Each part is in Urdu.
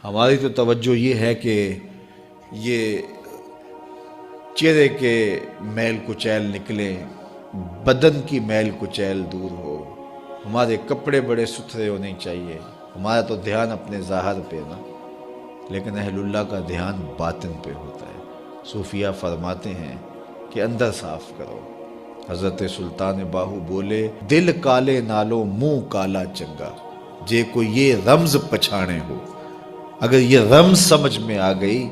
ہماری تو توجہ یہ ہے کہ یہ چہرے کے میل کچیل نکلیں، بدن کی میل کچیل دور ہو، ہمارے کپڑے بڑے ستھرے ہونے چاہیے، ہمارا تو دھیان اپنے ظاہر پہ نا، لیکن اہل اللہ کا دھیان باطن پہ ہوتا ہے۔ صوفیہ فرماتے ہیں کہ اندر صاف کرو۔ حضرت سلطان باہو بولے، دل کالے نالو منہ کالا چنگا، جے کوئی یہ رمز پچھانے ہو۔ اگر یہ رمز سمجھ میں آ گئی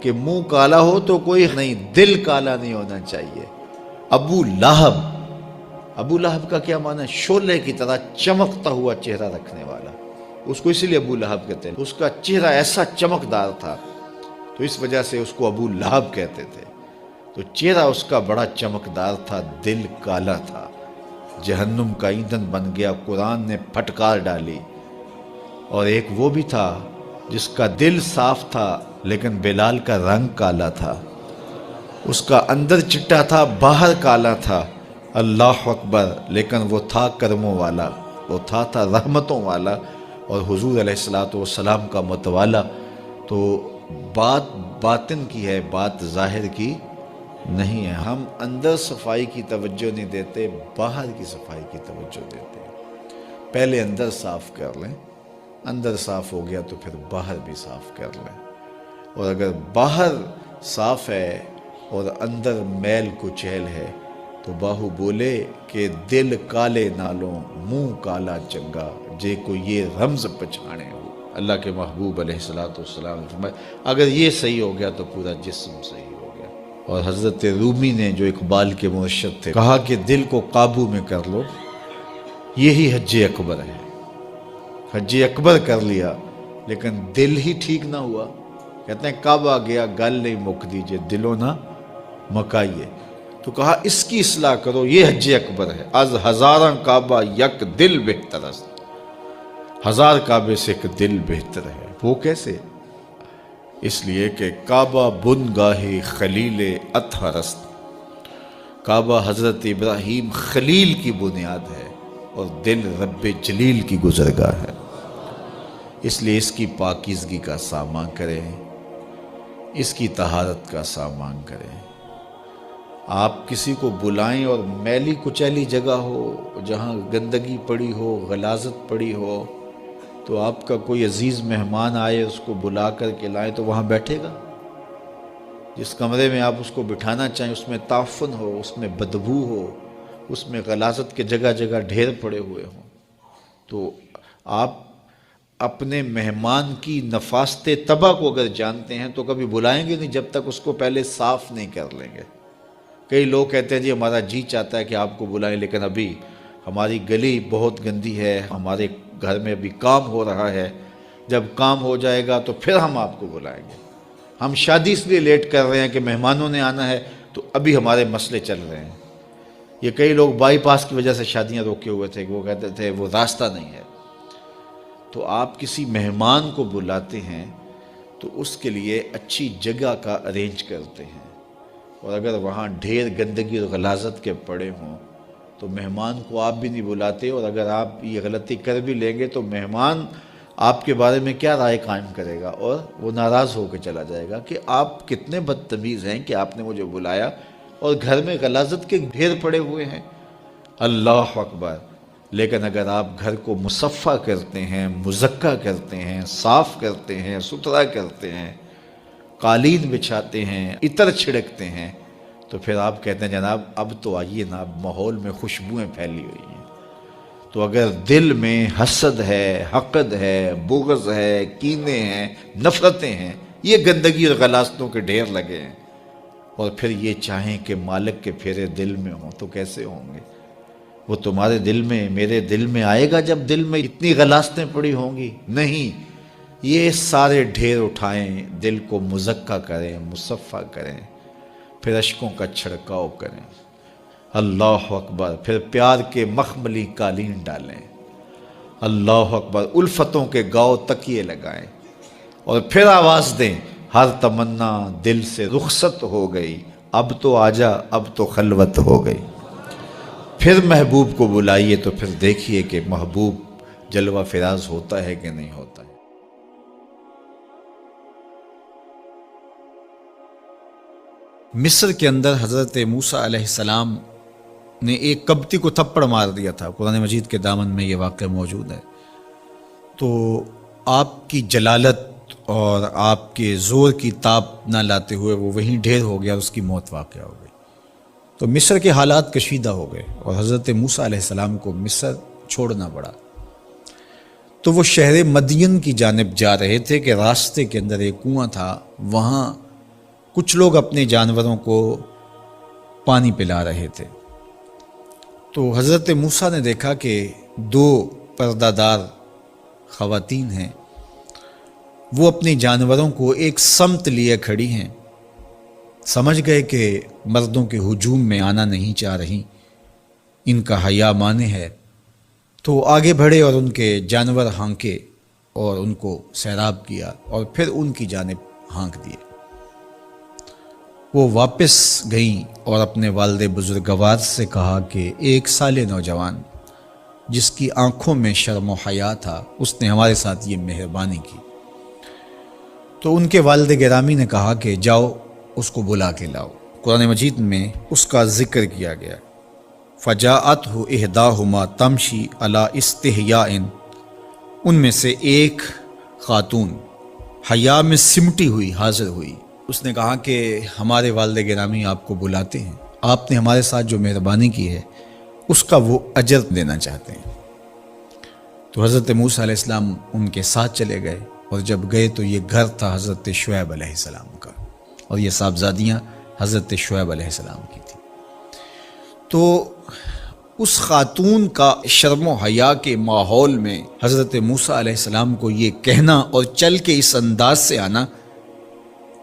کہ منہ کالا ہو تو کوئی نہیں، دل کالا نہیں ہونا چاہیے۔ ابو لہب کا کیا معنی ہے؟ شعلے کی طرح چمکتا ہوا چہرہ رکھنے والا، اس کو اسی لیے ابو لہب کہتے ہیں، اس کا چہرہ ایسا چمکدار تھا تو اس وجہ سے اس کو ابو لہب کہتے تھے۔ تو چہرہ اس کا بڑا چمکدار تھا، دل کالا تھا، جہنم کا ایندھن بن گیا، قرآن نے پھٹکار ڈالی۔ اور ایک وہ بھی تھا جس کا دل صاف تھا لیکن بلال کا رنگ کالا تھا، اس کا اندر چٹا تھا باہر کالا تھا، اللہ اکبر، لیکن وہ تھا کرموں والا، وہ تھا رحمتوں والا اور حضور علیہ السلام کا متوالا۔ تو بات باطن کی ہے، بات ظاہر کی نہیں ہے۔ ہم اندر صفائی کی توجہ نہیں دیتے، باہر کی صفائی کی توجہ دیتے ہیں۔ پہلے اندر صاف کر لیں، اندر صاف ہو گیا تو پھر باہر بھی صاف کر لیں۔ اور اگر باہر صاف ہے اور اندر میل کچیل ہے تو باہو بولے کہ دل کالے نالوں منہ کالا چنگا، جے کو یہ رمز پچھانے ہو۔ اللہ کے محبوب علیہ السلام فرمائے اگر یہ صحیح ہو گیا تو پورا جسم صحیح ہو گیا۔ اور حضرت رومی نے جو اقبال کے مرشد تھے کہا کہ دل کو قابو میں کر لو، یہی حج اکبر ہے۔ حج اکبر کر لیا لیکن دل ہی ٹھیک نہ ہوا، کہتے ہیں کعبہ گیا گل نہیں مک دیجئے، دلوں نہ مکائیے۔ تو کہا اس کی اصلاح کرو، یہ حج اکبر ہے۔ از ہزاراں کعبہ یک دل بہتر است، ہزار کعبے سے ایک دل بہتر ہے۔ وہ کیسے؟ اس لیے کہ کعبہ بن گاہ خلیل اطہر است، کعبہ حضرت ابراہیم خلیل کی بنیاد ہے اور دل رب جلیل کی گزرگاہ ہے۔ اس لیے اس کی پاکیزگی کا سامان کریں، اس کی طہارت کا سامان کریں۔ آپ کسی کو بلائیں اور میلی کچیلی جگہ ہو، جہاں گندگی پڑی ہو، غلاظت پڑی ہو، تو آپ کا کوئی عزیز مہمان آئے اس کو بلا کر کے لائیں تو وہاں بیٹھے گا؟ جس کمرے میں آپ اس کو بٹھانا چاہیں اس میں تعفن ہو، اس میں بدبو ہو، اس میں غلاظت کے جگہ جگہ ڈھیر پڑے ہوئے ہوں، تو آپ اپنے مہمان کی نفاست طبع کو اگر جانتے ہیں تو کبھی بلائیں گے نہیں جب تک اس کو پہلے صاف نہیں کر لیں گے۔ کئی لوگ کہتے ہیں جی ہمارا جی چاہتا ہے کہ آپ کو بلائیں لیکن ابھی ہماری گلی بہت گندی ہے، ہمارے گھر میں ابھی کام ہو رہا ہے، جب کام ہو جائے گا تو پھر ہم آپ کو بلائیں گے۔ ہم شادی اس لیے لیٹ کر رہے ہیں کہ مہمانوں نے آنا ہے تو ابھی ہمارے مسئلے چل رہے ہیں۔ یہ کئی لوگ بائی پاس کی وجہ سے شادیاں روکے ہوئے تھے کہ وہ کہتے تھے وہ راستہ نہیں ہے۔ تو آپ کسی مہمان کو بلاتے ہیں تو اس کے لیے اچھی جگہ کا ارینج کرتے ہیں، اور اگر وہاں ڈھیر گندگی اور غلاظت کے پڑے ہوں تو مہمان کو آپ بھی نہیں بلاتے، اور اگر آپ یہ غلطی کر بھی لیں گے تو مہمان آپ کے بارے میں کیا رائے قائم کرے گا، اور وہ ناراض ہو کے چلا جائے گا کہ آپ کتنے بدتمیز ہیں کہ آپ نے مجھے بلایا اور گھر میں غلاظت کے ڈھیر پڑے ہوئے ہیں۔ اللہ اکبر! لیکن اگر آپ گھر کو مصفح کرتے ہیں، مزکہ کرتے ہیں، صاف کرتے ہیں، ستھرا کرتے ہیں، قالین بچھاتے ہیں، عطر چھڑکتے ہیں، تو پھر آپ کہتے ہیں جناب اب تو آئیے نا، اب ماحول میں خوشبوئیں پھیلی ہوئی ہیں۔ تو اگر دل میں حسد ہے، حقد ہے، بغض ہے، کینے ہیں، نفرتیں ہیں، یہ گندگی اور غلاظتوں کے ڈھیر لگے ہیں، اور پھر یہ چاہیں کہ مالک کے پھیرے دل میں ہوں تو کیسے ہوں گے؟ وہ تمہارے دل میں، میرے دل میں آئے گا جب دل میں اتنی غلاظتیں پڑی ہوں گی؟ نہیں، یہ سارے ڈھیر اٹھائیں، دل کو مزکہ کریں، مصفح کریں، پھر اشکوں کا چھڑکاؤ کریں۔ اللہ اکبر! پھر پیار کے مخملی قالین ڈالیں، اللہ اکبر! الفتوں کے گاؤ تکیے لگائیں، اور پھر آواز دیں، ہر تمنا دل سے رخصت ہو گئی، اب تو آجا، اب تو خلوت ہو گئی۔ پھر محبوب کو بلائیے تو پھر دیکھیے کہ محبوب جلوہ فراز ہوتا ہے کہ نہیں ہوتا ہے۔ مصر کے اندر حضرت موسیٰ علیہ السلام نے ایک کبتی کو تھپڑ مار دیا تھا، قرآن مجید کے دامن میں یہ واقعہ موجود ہے۔ تو آپ کی جلالت اور آپ کے زور کی تاب نہ لاتے ہوئے وہ وہیں ڈھیر ہو گیا اور اس کی موت واقع ہو گئی۔ تو مصر کے حالات کشیدہ ہو گئے اور حضرت موسیٰ علیہ السلام کو مصر چھوڑنا پڑا۔ تو وہ شہر مدین کی جانب جا رہے تھے کہ راستے کے اندر ایک کنواں تھا، وہاں کچھ لوگ اپنے جانوروں کو پانی پلا رہے تھے۔ تو حضرت موسیٰ نے دیکھا کہ دو پردہ دار خواتین ہیں، وہ اپنے جانوروں کو ایک سمت لیے کھڑی ہیں۔ سمجھ گئے کہ مردوں کے ہجوم میں آنا نہیں چاہ رہی، ان کا حیا مانے ہے، تو آگے بڑھے اور ان کے جانور ہانکے اور ان کو سیراب کیا اور پھر ان کی جانب ہانک دیے۔ وہ واپس گئیں اور اپنے والد بزرگوار سے کہا کہ ایک سال نوجوان جس کی آنکھوں میں شرم و حیا تھا، اس نے ہمارے ساتھ یہ مہربانی کی۔ تو ان کے والد گرامی نے کہا کہ جاؤ اس کو بلا کے لاؤ۔ قرآن مجید میں اس کا ذکر کیا گیا، فجاءتہ احداہما تمشی علی استحیاء، ان میں سے ایک خاتون حیا میں سمٹی ہوئی حاضر ہوئی۔ اس نے کہا کہ ہمارے والد گرامی آپ کو بلاتے ہیں، آپ نے ہمارے ساتھ جو مہربانی کی ہے اس کا وہ اجر دینا چاہتے ہیں۔ تو حضرت موسیٰ علیہ السلام ان کے ساتھ چلے گئے، اور جب گئے تو یہ گھر تھا حضرت شعیب علیہ السلام کا، اور یہ صاحبزادیاں حضرت شعیب علیہ السلام کی تھیں۔ تو اس خاتون کا شرم و حیا کے ماحول میں حضرت موسیٰ علیہ السلام کو یہ کہنا اور چل کے اس انداز سے آنا،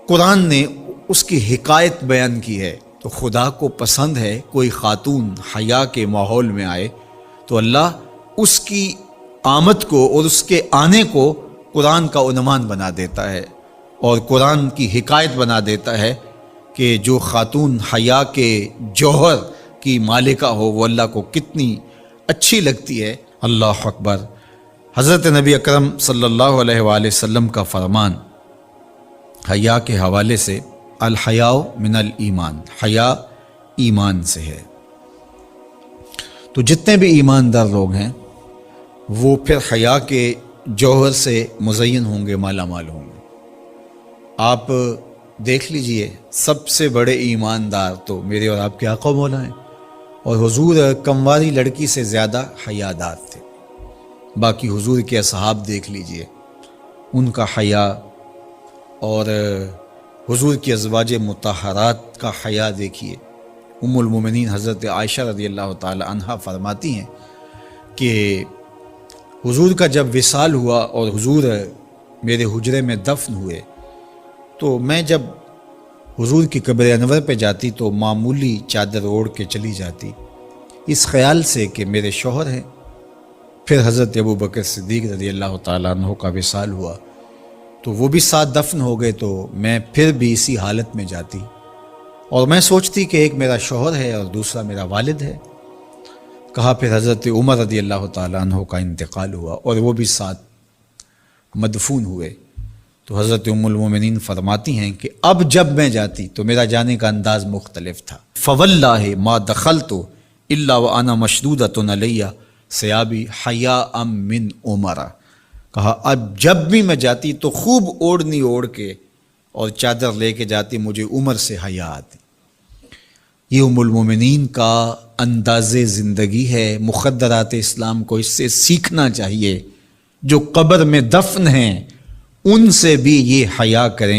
قرآن نے اس کی حکایت بیان کی ہے۔ تو خدا کو پسند ہے کوئی خاتون حیا کے ماحول میں آئے تو اللہ اس کی آمد کو اور اس کے آنے کو قرآن کا عنوان بنا دیتا ہے اور قرآن کی حکایت بنا دیتا ہے کہ جو خاتون حیا کے جوہر کی مالکہ ہو وہ اللہ کو کتنی اچھی لگتی ہے۔ اللہ اکبر۔ حضرت نبی اکرم صلی اللہ علیہ وآلہ وسلم کا فرمان حیا کے حوالے سے، الحیاء من الایمان، حیا ایمان سے ہے۔ تو جتنے بھی ایماندار لوگ ہیں وہ پھر حیا کے جوہر سے مزین ہوں گے، مالا مال ہوں گے۔ آپ دیکھ لیجئے سب سے بڑے ایماندار تو میرے اور آپ کے آقا مولا ہیں، اور حضور کمواری لڑکی سے زیادہ حیادار تھے۔ باقی حضور کے اصحاب دیکھ لیجئے، ان کا حیا اور حضور کی ازواج مطہرات کا حیا دیکھیے۔ ام المومنین حضرت عائشہ رضی اللہ تعالی عنہا فرماتی ہیں کہ حضور کا جب وصال ہوا اور حضور میرے حجرے میں دفن ہوئے تو میں جب حضور کی قبر انور پہ جاتی تو معمولی چادر اوڑھ کے چلی جاتی، اس خیال سے کہ میرے شوہر ہیں۔ پھر حضرت ابو بکر صدیق رضی اللہ تعالیٰ عنہ کا وصال ہوا تو وہ بھی ساتھ دفن ہو گئے، تو میں پھر بھی اسی حالت میں جاتی اور میں سوچتی کہ ایک میرا شوہر ہے اور دوسرا میرا والد ہے۔ کہا پھر حضرت عمر رضی اللہ تعالیٰ عنہ کا انتقال ہوا اور وہ بھی ساتھ مدفون ہوئے۔ تو حضرت ام المومنین فرماتی ہیں کہ اب جب میں جاتی تو میرا جانے کا انداز مختلف تھا۔ فواللہ ما دخلت الا وانا مشدودۃ علی ثیابی حیاء من عمر۔ کہا اب جب بھی میں جاتی تو خوب اوڑھنی اوڑھ کے اور چادر لے کے جاتی، مجھے عمر سے حیا آتی۔ یہ ام المومنین کا انداز زندگی ہے۔ مخدرات اسلام کو اس سے سیکھنا چاہیے۔ جو قبر میں دفن ہیں ان سے بھی یہ حیا کریں۔